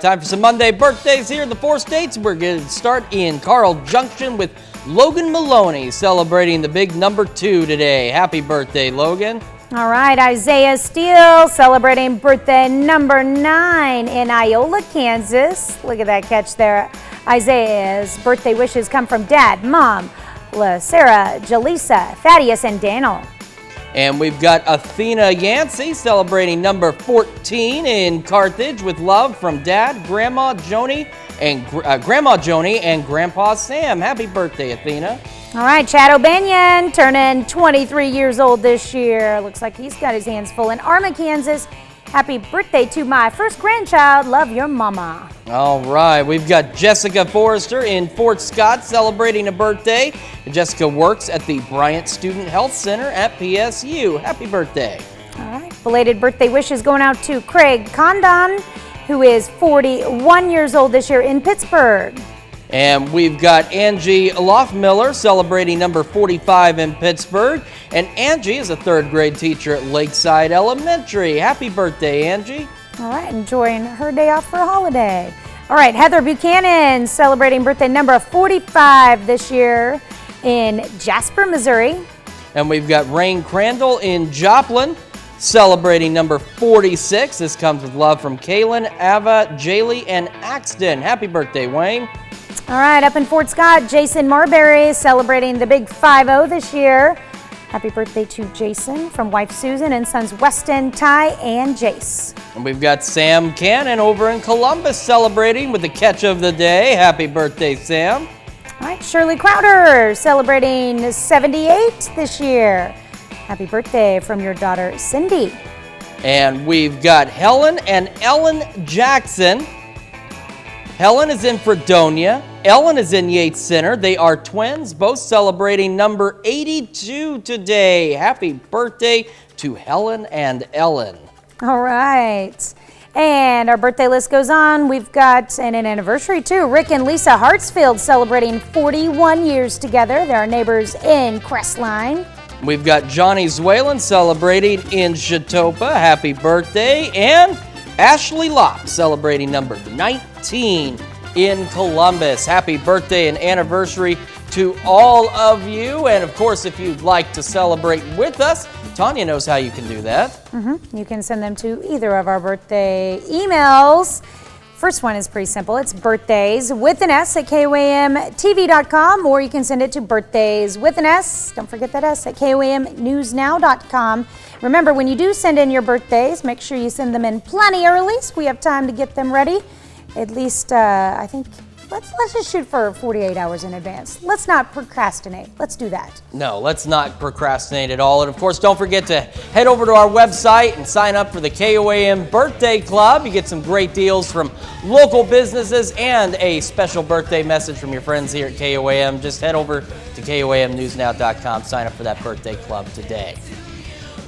Time for some Monday birthdays here in the 4 states. We're going to start in Carl Junction with Logan Maloney celebrating the big number 2 today. Happy birthday, Logan. All right, Isaiah Steele celebrating birthday number 9 in Iola, Kansas. Look at that catch there. Isaiah's birthday wishes come from Dad, Mom, Sarah, Jaleesa, Thaddeus, and Daniel. And we've got Athena Yancey celebrating number 14 in Carthage with love from Dad, Grandma Joni, and Grandpa Sam. Happy birthday, Athena. All right, Chad O'Banion turning 23 years old this year. Looks like he's got his hands full in Arma, Kansas. Happy birthday to my first grandchild. Love your mama. All right, we've got Jessica Forrester in Fort Scott celebrating a birthday. Jessica works at the Bryant Student Health Center at PSU. Happy birthday. All right, belated birthday wishes going out to Craig Condon, who is 41 years old this year in Pittsburgh. And we've got Angie Loffmiller celebrating number 45 in Pittsburgh. And Angie is a 3rd grade teacher at Lakeside Elementary. Happy birthday, Angie. All right, enjoying her day off for a holiday. All right, Heather Buchanan celebrating birthday number 45 this year in Jasper, Missouri. And we've got Rain Crandall in Joplin celebrating number 46. This comes with love from Kaylin, Ava, Jaylee, and Axton. Happy birthday, Wayne. All right, up in Fort Scott, Jason Marbury celebrating the big 5-0 this year. Happy birthday to Jason from wife Susan and sons Weston, Ty, and Jace. And we've got Sam Cannon over in Columbus celebrating with the catch of the day. Happy birthday, Sam. All right, Shirley Crowder celebrating 78 this year. Happy birthday from your daughter, Cindy. And we've got Helen and Ellen Jackson. Helen is in Fredonia. Ellen is in Yates Center. They are twins, both celebrating number 82 today. Happy birthday to Helen and Ellen. All right. And our birthday list goes on. We've got an anniversary too. Rick and Lisa Hartsfield celebrating 41 years together. They're our neighbors in Crestline. We've got Johnny Zwalen celebrating in Chetopa. Happy birthday. And Ashley Lopp celebrating number 19 in Columbus. Happy birthday and anniversary to all of you. And of course, if you'd like to celebrate with us, Tanya knows how you can do that. You can send them to either of our birthday emails. First one is pretty simple. It's birthdays with an S at KOAMTV.com, or you can send it to birthdays with an S. Don't forget that S at KOAMNewsNow.com. Remember, when you do send in your birthdays, make sure you send them in plenty early so we have time to get them ready. At least, I think, let's just shoot for 48 hours in advance. Let's not procrastinate. Let's do that. No, let's not procrastinate at all. And of course, don't forget to head over to our website and sign up for the KOAM Birthday Club. You get some great deals from local businesses and a special birthday message from your friends here at KOAM. Just head over to KOAMNewsNow.com. Sign up for that birthday club today.